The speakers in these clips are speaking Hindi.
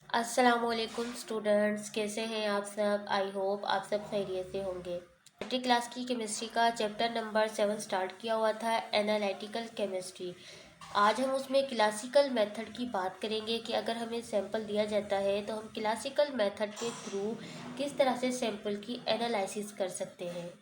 अस्सलामुअलैकुम स्टूडेंट्स, कैसे हैं आप सब। आई होप आप सब खैरियत से होंगे। छठी क्लास की केमिस्ट्री का चैप्टर नंबर 7 स्टार्ट किया हुआ था, एनालिटिकल केमिस्ट्री। आज हम उसमें क्लासिकल मेथड की बात करेंगे कि अगर हमें सैंपल दिया जाता है तो हम क्लासिकल मेथड के थ्रू किस तरह से सैंपल की एनालिसिस कर सकते हैं।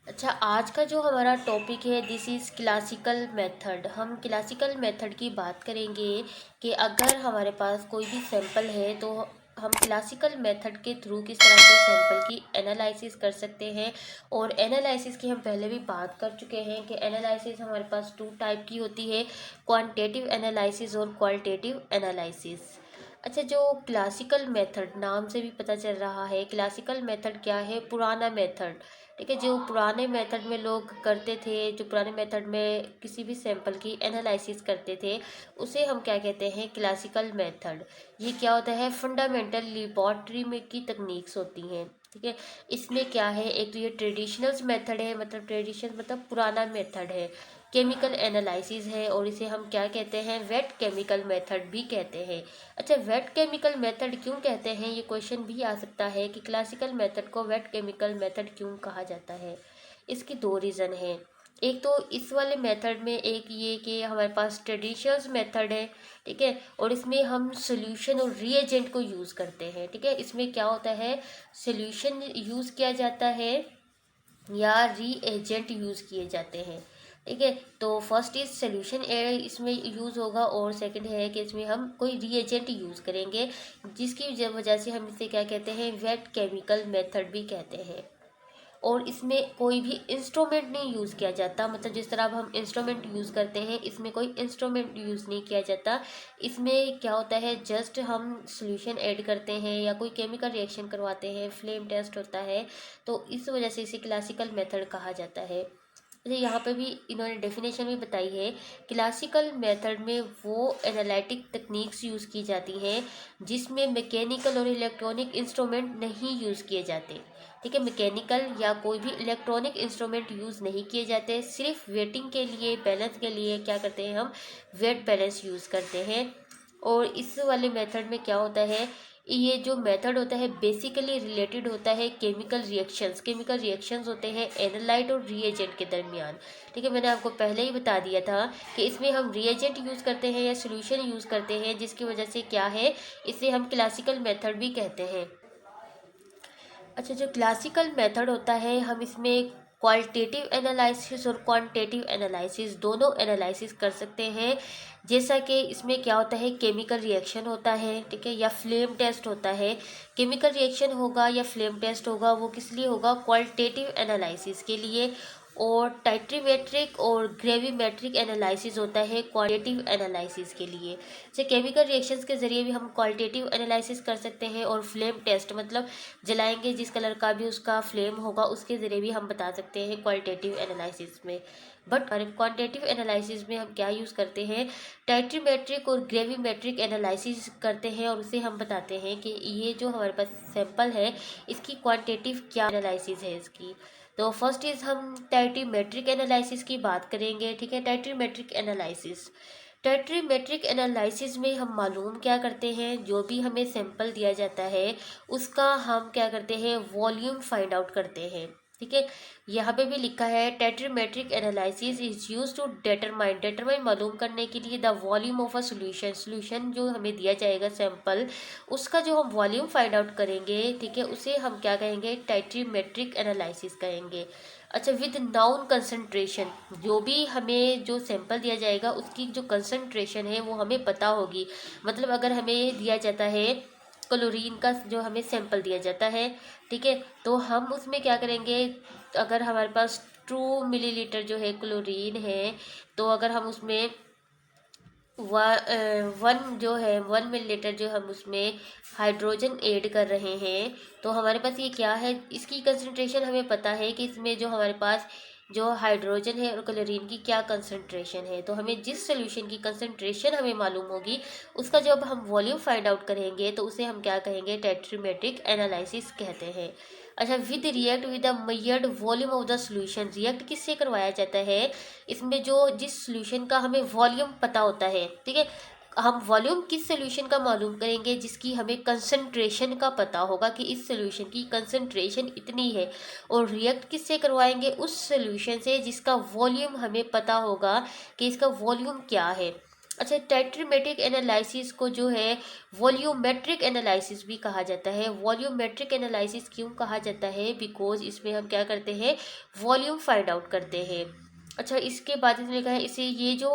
अच्छा, आज का जो हमारा टॉपिक है दिस इज़ क्लासिकल मेथड। हम क्लासिकल मेथड की बात करेंगे कि अगर हमारे पास कोई भी सैंपल है तो हम क्लासिकल मेथड के थ्रू किस तरह से सैंपल की एनालिसिस कर सकते हैं। और एनालिसिस की हम पहले भी बात कर चुके हैं कि एनालिसिस हमारे पास 2 टाइप की होती है, क्वांटिटेटिव एनालिसिस और क्वालिटेटिव एनालिसिस। अच्छा, जो क्लासिकल मेथड नाम से भी पता चल रहा है, क्लासिकल मेथड क्या है? पुराना मेथड। ठीक है, जो पुराने मेथड में लोग करते थे, जो पुराने मेथड में किसी भी सैंपल की एनालिसिस करते थे, उसे हम क्या कहते हैं? Classical method. ये क्या होता है? फंडामेंटल लेबॉर्ट्री में की तकनीक्स होती हैं। ठीक है, इसमें क्या है, एक तो ये ट्रेडिशनल मेथड है, मतलब ट्रेडिशन मतलब पुराना मेथड है। केमिकल एनालिसिस है और इसे हम क्या कहते हैं? वेट केमिकल मेथड भी कहते हैं। अच्छा, वेट केमिकल मेथड क्यों कहते हैं, ये क्वेश्चन भी आ सकता है कि क्लासिकल मेथड को वेट केमिकल मेथड क्यों कहा जाता है। इसकी 2 रीज़न हैं। एक तो इस वाले मेथड में एक ये कि हमारे पास ट्रेडिशनल मेथड है, ठीक है, और इसमें हम सोल्यूशन और रीएजेंट को यूज़ करते हैं। ठीक है, इसमें क्या होता है, सोल्यूशन यूज़ किया जाता है या रीएजेंट यूज़ किए जाते हैं। ठीक है, तो फर्स्ट इज सोल्यूशन इसमें यूज़ होगा और सेकंड है कि इसमें हम कोई रीएजेंट यूज़ करेंगे, जिसकी वजह से हम इसे क्या कहते हैं? वेट केमिकल मेथड भी कहते हैं। और इसमें कोई भी इंस्ट्रूमेंट नहीं यूज़ किया जाता, मतलब जिस तरह अब हम इंस्ट्रूमेंट यूज़ करते हैं, इसमें कोई इंस्ट्रूमेंट यूज़ नहीं किया जाता। इसमें क्या होता है, जस्ट हम सॉल्यूशन ऐड करते हैं या कोई केमिकल रिएक्शन करवाते हैं, फ्लेम टेस्ट होता है, तो इस वजह से इसे क्लासिकल मेथड कहा जाता है। यहाँ पे भी इन्होंने डेफिनेशन भी बताई है, क्लासिकल मेथड में वो एनालिटिक तकनीक्स यूज़ की जाती हैं जिसमें मैकेनिकल और इलेक्ट्रॉनिक इंस्ट्रूमेंट नहीं यूज़ किए जाते। ठीक है, मैकेनिकल या कोई भी इलेक्ट्रॉनिक इंस्ट्रूमेंट यूज़ नहीं किए जाते, सिर्फ वेटिंग के लिए, बैलेंस के लिए क्या करते हैं हम? वेट बैलेंस यूज़ करते हैं। और इस वाले मेथड में क्या होता है, ये जो मेथड होता है बेसिकली रिलेटेड होता है केमिकल रिएक्शंस होते हैं एनालाइट और रिएजेंट के दरमियान। ठीक है, मैंने आपको पहले ही बता दिया था कि इसमें हम रिएजेंट यूज़ करते हैं या सोल्यूशन यूज़ करते हैं, जिसकी वजह से क्या है, इसे हम क्लासिकल मेथड भी कहते हैं। अच्छा, जो क्लासिकल मेथड होता है, हम इसमें क्वालिटेटिव एनालिसिस और क्वांटिटेटिव एनालिसिस दोनों एनालिसिस कर सकते हैं। जैसा कि इसमें क्या होता है, केमिकल रिएक्शन होता है, ठीक है, या फ्लेम टेस्ट होता है। केमिकल रिएक्शन होगा या फ्लेम टेस्ट होगा, वो किस लिए होगा? क्वालिटेटिव एनालिसिस के लिए। और टाइट्रीमेट्रिक और ग्रेविमेट्रिक एनालिसिस होता है क्वालिटेटिव एनालिसिस के लिए। जैसे केमिकल रिएक्शंस के ज़रिए भी हम क्वालिटेटिव एनालिसिस कर सकते हैं, और फ्लेम टेस्ट मतलब जलाएंगे जिस कलर का भी उसका फ्लेम होगा, उसके ज़रिए भी हम बता सकते हैं क्वालिटेटिव एनालिसिस में। बट क्वांटिटेटिव एनालिसिस में हम क्या यूज़ करते हैं? टाइट्रीमेट्रिक और ग्रेविमेट्रिक एनालिसिस करते हैं, और उसे हम बताते हैं कि ये जो हमारे पास सैंपल है, इसकी क्वांटिटेटिव क्या एनालिसिस है इसकी। तो फर्स्ट इज हम टाइट्रीमेट्रिक एनालिसिस की बात करेंगे। ठीक है, टाइट्रीमेट्रिक एनालिसिस में हम मालूम क्या करते हैं, जो भी हमें सैंपल दिया जाता है उसका हम क्या करते हैं? वॉल्यूम फाइंड आउट करते हैं। ठीक है, यहाँ पे भी लिखा है titrimetric analysis is use to determine मालूम करने के लिए the volume of a solution जो हमें दिया जाएगा सैंपल, उसका जो हम वॉल्यूम फाइंड आउट करेंगे, ठीक है, उसे हम क्या कहेंगे? टाइट्रीमेट्रिक एनालिसिस कहेंगे। अच्छा, विद नाउन कंसंट्रेशन, जो भी हमें जो सैंपल दिया जाएगा उसकी जो कंसंट्रेशन है वो हमें पता होगी। मतलब अगर हमें दिया जाता है क्लोरीन का, जो हमें सैंपल दिया जाता है, ठीक है, तो हम उसमें क्या करेंगे? अगर हमारे पास 2 मिलीलीटर जो है क्लोरीन है, तो अगर हम उसमें 1 मिलीलीटर जो हम उसमें हाइड्रोजन ऐड कर रहे हैं, तो हमारे पास ये क्या है? इसकी कंसंट्रेशन हमें पता है कि इसमें जो हमारे पास जो हाइड्रोजन है और क्लोरीन की क्या कंसंट्रेशन है। तो हमें जिस सोल्यूशन की कंसंट्रेशन हमें मालूम होगी, उसका जब हम वॉल्यूम फाइंड आउट करेंगे तो उसे हम क्या कहेंगे? टाइट्रीमेट्रिक एनालिसिस कहते हैं। अच्छा, with react with the measured volume of the solution, react किससे करवाया जाता है, इसमें जो जिस सॉल्यूशन का हमें वॉल्यूम पता होता है, ठीक है, हम वॉल्यूम किस सॉल्यूशन का मालूम करेंगे, जिसकी हमें कंसंट्रेशन का पता होगा कि इस सॉल्यूशन की कंसंट्रेशन इतनी है, और रिएक्ट किससे करवाएंगे, उस सॉल्यूशन से जिसका वॉल्यूम हमें पता होगा कि इसका वॉल्यूम क्या है। अच्छा, टाइट्रीमेट्रिक एनालिसिस को जो है वॉल्यूमेट्रिक एनालिसिस भी कहा जाता है। वॉल्यूमेट्रिक एनालिसिस क्यों कहा जाता है, बिकॉज इसमें हम क्या करते हैं, वॉल्यूम फाइंड आउट करते हैं। अच्छा, इसके बाद इसने कहा है इसे ये जो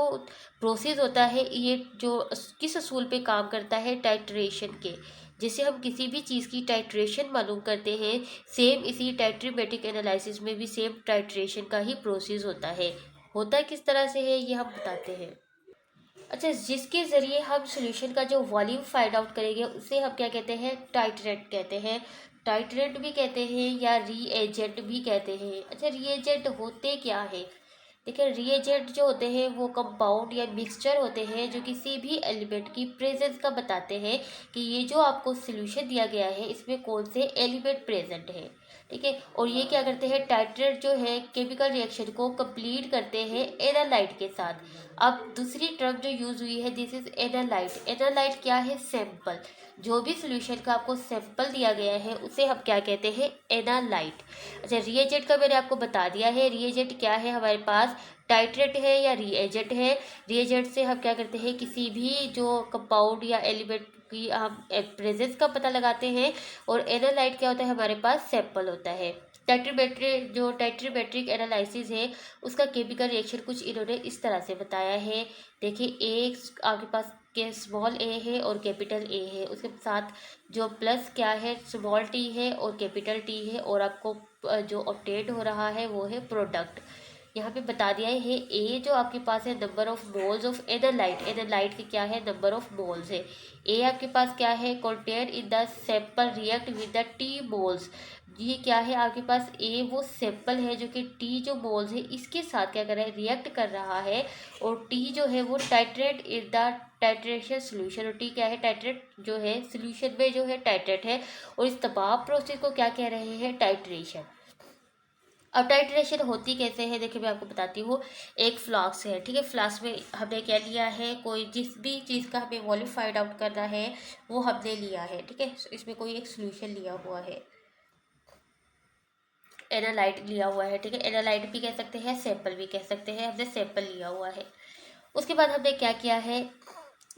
प्रोसेस होता है ये जो किस असूल पे काम करता है, टाइट्रेशन के। जैसे हम किसी भी चीज़ की टाइट्रेशन मालूम करते हैं, सेम इसी टाइट्रीमेट्रिक एनालिसिस में भी सेम टाइट्रेशन का ही प्रोसेस होता है। होता किस तरह से है ये हम बताते हैं। अच्छा, जिसके ज़रिए हम सॉल्यूशन का जो वॉल्यूम फाइंड आउट करेंगे उसे हम क्या कहते हैं, टाइट्रेट कहते हैं। टाइट्रेट भी कहते हैं या रीएजेंट भी कहते हैं। अच्छा, रीएजेंट होते क्या है, देखिए रीएजेंट जो होते हैं वो कंपाउंड या मिक्सचर होते हैं जो किसी भी एलिमेंट की प्रेजेंस का बताते हैं कि ये जो आपको सॉल्यूशन दिया गया है इसमें कौन से एलिमेंट प्रेजेंट है, ठीक है। और ये क्या करते हैं, टाइट्रेट जो है केमिकल रिएक्शन को कंप्लीट करते हैं एनालाइट के साथ। अब दूसरी टर्म जो यूज हुई है, दिस इज एनालाइट। एनालाइट क्या है, सैंपल। जो भी सॉल्यूशन का आपको सैंपल दिया गया है उसे हम क्या कहते हैं, एनालाइट। अच्छा, रिएजेंट का मैंने आपको बता दिया है, रिएजेंट क्या है हमारे पास, टाइट्रेट है या रिएजेंट है। रिएजेंट से हम क्या करते हैं, किसी भी जो कंपाउंड या एलिमेंट की हम प्रेजेंस का पता लगाते हैं। और एनालाइट क्या होता है, हमारे पास सैंपल होता है। टाइट्रीमेट्रिक एनालिसिस है उसका केमिकल रिएक्शन कुछ इन्होंने इस तरह से बताया है। देखिए, एक आपके पास के स्मॉल ए है और कैपिटल ए है, उसके साथ जो प्लस क्या है, स्मॉल टी है और कैपिटल टी है, और आपको जो ऑब्टेन हो रहा है वो है प्रोडक्ट। यहाँ पे बता दिया है ए जो आपके पास है number of moles of analyte. Analyte के क्या है, नंबर ऑफ मोल्स है। ए आपके पास क्या है, contain in the sample react with the T moles. ये क्या है आपके पास, ए वो सैंपल है जो कि टी जो मोल्स है इसके साथ क्या कर रहा है, रिएक्ट कर रहा है। और टी जो है वो titrate in the titration solution. और टी क्या है, टाइट्रेट जो है सोल्यूशन में जो है टाइट्रेट है। और इस तमाम प्रोसेस को क्या कह रहे हैं, टाइट्रेशन। अब टाइट्रेशन होती कैसे है, देखिए मैं आपको बताती हूँ। एक फ्लास्क है, ठीक है, फ्लास्क में हमने क्या लिया है, कोई जिस भी चीज़ का हमें वॉल्यूम फाइंड आउट करना है वो हमने लिया है, ठीक है। इसमें कोई एक सोल्यूशन लिया हुआ है, एनालाइट लिया हुआ है, ठीक है। एनालाइट भी कह सकते हैं, सैंपल भी कह सकते हैं, हमने सैंपल लिया हुआ है। उसके बाद हमने क्या किया है,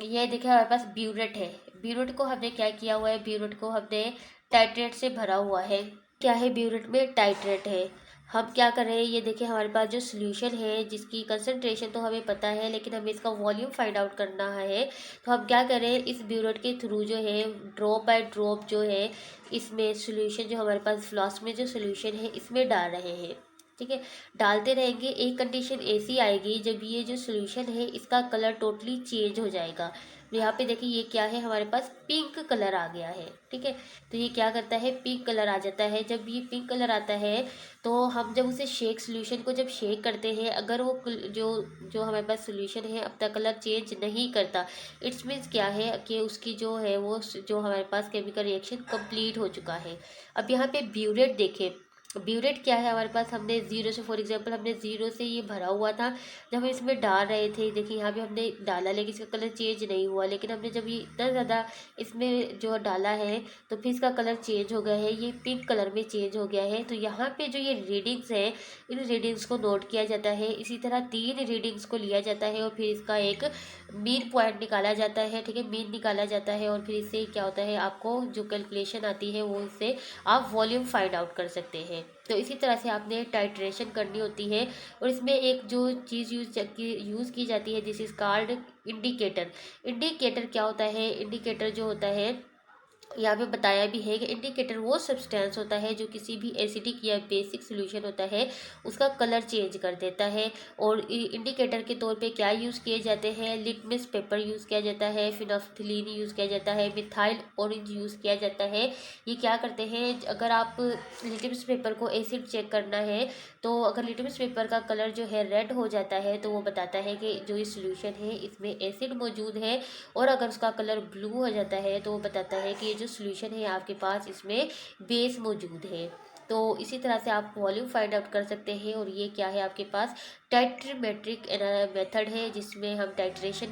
ये देखिए हमारे पास ब्यूरेट है। ब्यूरेट को हमने क्या किया हुआ है, ब्यूरेट को हमने टाइट्रेट से भरा हुआ है। क्या है, ब्यूरेट में टाइट्रेट है। हम क्या कर रहे हैं, ये देखिए हमारे पास जो सोल्यूशन है जिसकी कंसंट्रेशन तो हमें पता है लेकिन हमें इसका वॉल्यूम फाइंड आउट करना है। तो हम क्या कर रहे हैं, इस ब्यूरेट के थ्रू जो है ड्रॉप बाय ड्रॉप जो है इसमें सोल्यूशन जो हमारे पास फ्लास्क में जो सोल्यूशन है इसमें डाल रहे हैं, ठीक है। डालते रहेंगे, एक कंडीशन ऐसी आएगी जब ये जो सोल्यूशन है इसका कलर टोटली चेंज हो जाएगा। तो यहाँ पे देखिए ये क्या है, हमारे पास पिंक कलर आ गया है, ठीक है। तो ये क्या करता है, पिंक कलर आ जाता है। जब ये पिंक कलर आता है तो हम जब उसे शेक सोल्यूशन को जब शेक करते हैं, अगर वो जो जो हमारे पास सोल्यूशन है अपना कलर चेंज नहीं करता, इट्स मीन्स क्या है कि उसकी जो है वो जो हमारे पास केमिकल रिएक्शन कंप्लीट हो चुका है। अब यहाँ पे ब्यूरेट देखें, ब्यूरेट क्या है हमारे पास, हमने ज़ीरो से, फॉर एग्जांपल हमने ज़ीरो से ये भरा हुआ था। जब हम इसमें डाल रहे थे, देखिए यहाँ पे हमने डाला लेकिन इसका कलर चेंज नहीं हुआ। लेकिन हमने जब ये इतना ज़्यादा इसमें जो डाला है तो फिर इसका कलर चेंज हो गया है, ये पिंक कलर में चेंज हो गया है। तो यहाँ पे जो ये रीडिंग्स है इन रीडिंग्स को नोट किया जाता है। इसी तरह 3 रीडिंग्स को लिया जाता है और फिर इसका एक मीन पॉइंट निकाला जाता है, ठीक है, मीन निकाला जाता है। और फिर इससे क्या होता है, आपको जो कैलकुलेशन आती है वो इससे आप वॉल्यूम फाइंड आउट कर सकते हैं। तो इसी तरह से आपने टाइट्रेशन करनी होती है। और इसमें एक जो चीज़ यूज़ की जाती है, this is called indicator. Indicator क्या होता है, इंडिकेटर जो होता है यहाँ पे बताया भी है कि इंडिकेटर वो सब्सटेंस होता है जो किसी भी एसिडिक या बेसिक सोल्यूशन होता है उसका कलर चेंज कर देता है। और इंडिकेटर के तौर पे क्या यूज़ किए जाते हैं, लिटमस पेपर यूज़ किया जाता है, फिनोल्फथलीन यूज़ किया जाता है, मिथाइल ऑरेंज यूज़ किया जाता है। ये क्या करते हैं, अगर आप लिटमस पेपर को एसिड चेक करना है तो अगर लिटमस पेपर का कलर जो है रेड हो जाता है तो वो बताता है कि जो ये सोल्यूशन है इसमें एसिड मौजूद है। और अगर उसका कलर ब्लू हो जाता है तो वो बताता है कि ये जो सोल्यूशन है आपके पास इसमें बेस मौजूद है। तो इसी तरह से आप वॉल्यूम फाइंड आउट कर सकते हैं। और ये क्या है आपके पास टाइट्रीमेट्रिक मेथड है, जिसमें हम टाइट्रेशन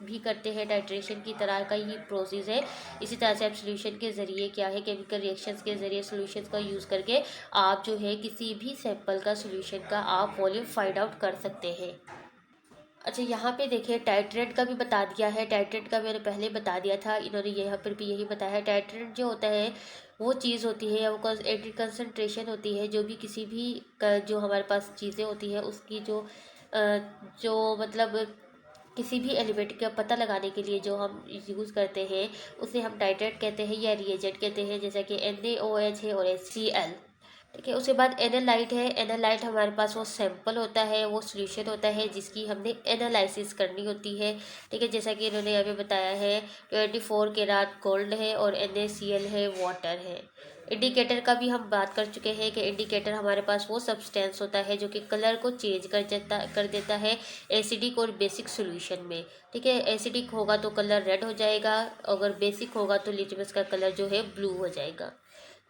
भी करते हैं, टाइट्रेशन की तरह का ही प्रोसेस है। इसी तरह से आप सोल्यूशन के ज़रिए क्या है केमिकल रिएक्शंस के ज़रिए सोल्यूशन का यूज़ करके आप जो है किसी भी सैंपल का सोल्यूशन का आप वॉल्यूम फाइंड आउट कर सकते हैं। अच्छा, यहाँ पे देखिए टाइट्रेट का भी बता दिया है। टाइट्रेट का मैंने पहले बता दिया था, इन्होंने यहाँ पर भी यही बताया है। टाइट्रेट जो होता है वो चीज़ होती है, वो एडिड कंसनट्रेशन होती है, जो भी किसी भी जो हमारे पास चीज़ें होती है उसकी जो मतलब किसी भी एलिमेंट का पता लगाने के लिए जो हम यूज़ करते हैं उसे हम टाइट्रेट कहते हैं या रिएजेंट कहते हैं, जैसा कि NaOH है और HCl। ठीक है, उसके बाद एनालाइट है। एनालाइट हमारे पास वो सैंपल होता है, वो सॉल्यूशन होता है जिसकी हमने एनालिसिस करनी होती है। ठीक है, जैसा कि इन्होंने अभी बताया है 24 कैरेट गोल्ड है और NaCl है, वाटर है। इंडिकेटर का भी हम बात कर चुके हैं कि इंडिकेटर हमारे पास वो सब्सटेंस होता है जो कि कलर को चेंज कर देता है एसिडिक और बेसिक सॉल्यूशन में। ठीक है, एसिडिक होगा तो कलर रेड हो जाएगा, अगर बेसिक होगा तो लिटमस का कलर जो है ब्लू हो जाएगा।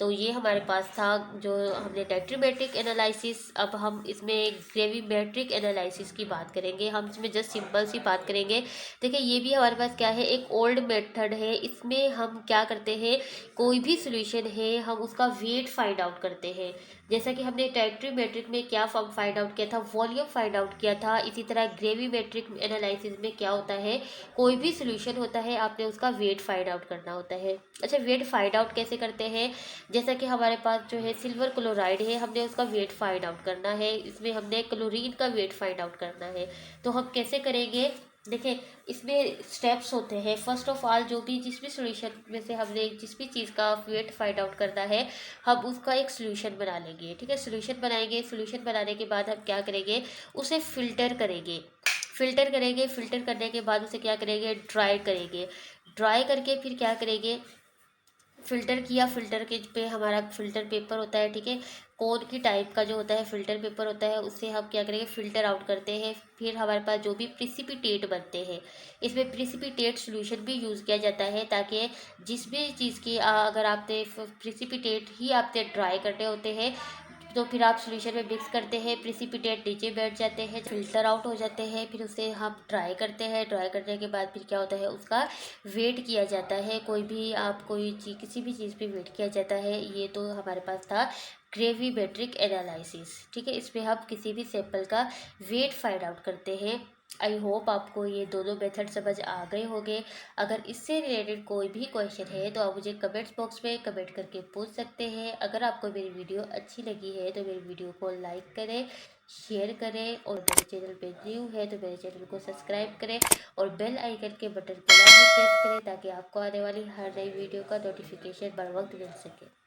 तो ये हमारे पास था जो हमने टाइट्रीमेट्रिक एनालिसिस। अब हम इसमें ग्रेविमेट्रिक एनालिसिस की बात करेंगे। हम इसमें जस्ट सिंपल सी बात करेंगे। देखिए, ये भी हमारे पास क्या है, एक ओल्ड मेथड है। इसमें हम क्या करते हैं, कोई भी सोल्यूशन है हम उसका वेट फाइंड आउट करते हैं। जैसा कि हमने टाइट्रीमेट्रिक में क्या फाइंड आउट किया था, वॉल्यूम फाइंड आउट किया था। इसी तरह ग्रेविमेट्रिक एनालिसिस में क्या होता है, कोई भी सोल्यूशन होता है आपने उसका वेट फाइंड आउट करना होता है। अच्छा, वेट फाइंड आउट कैसे करते हैं, जैसा कि हमारे पास जो है सिल्वर क्लोराइड है, हमने उसका वेट फाइंड आउट करना है। इसमें हमने क्लोरीन का वेट फाइंड आउट करना है। तो हम कैसे करेंगे, देखिए इसमें स्टेप्स होते हैं। फर्स्ट ऑफ ऑल जो भी जिस भी सॉल्यूशन में से हमने जिस भी चीज़ का वेट फाइंड आउट करना है हम उसका एक सॉल्यूशन बना लेंगे। ठीक है, सॉल्यूशन बनाएंगे। सॉल्यूशन बनाने के बाद हम क्या करेंगे, उसे फिल्टर करेंगे। फिल्टर करने के बाद उसे क्या करेंगे, ड्राई करेंगे। ड्राई करके फिर क्या करेंगे, फिल्टर किया। फिल्टर के पे हमारा फिल्टर पेपर होता है। ठीक है, कोन की टाइप का जो होता है फिल्टर पेपर होता है, उससे हम क्या करेंगे, फिल्टर आउट करते हैं। फिर हमारे पास जो भी प्रिसिपिटेट बनते हैं, इसमें प्रिसिपिटेट सॉल्यूशन भी यूज़ किया जाता है, ताकि जिस भी चीज़ की अगर आपने प्रिसिपिटेट ही आपने ड्राई करने होते हैं तो फिर आप सॉल्यूशन में मिक्स करते हैं, प्रिसिपिटेट नीचे बैठ जाते हैं, फिल्टर आउट हो जाते हैं। फिर उसे हम ड्राई करते हैं। ड्राई करने के बाद फिर क्या होता है, उसका वेट किया जाता है। कोई भी आप कोई चीज़ किसी भी चीज़ पे वेट किया जाता है। ये तो हमारे पास था ग्रेविमेट्रिक एनालिसिस। ठीक है, इसमें हम किसी भी सैंपल का वेट फाइंड आउट करते हैं। आई होप आपको ये दोनों मेथड समझ आ गए होंगे। अगर इससे रिलेटेड कोई भी क्वेश्चन है तो आप मुझे कमेंट्स बॉक्स में कमेंट करके पूछ सकते हैं। अगर आपको मेरी वीडियो अच्छी लगी है तो मेरी वीडियो को लाइक करें, शेयर करें, और मेरे चैनल पे न्यू है तो मेरे चैनल को सब्सक्राइब करें और बेल आइकन के बटन को भी प्रेस करें, ताकि आपको आने वाली हर नई वीडियो का नोटिफिकेशन बर वक्त मिल सके।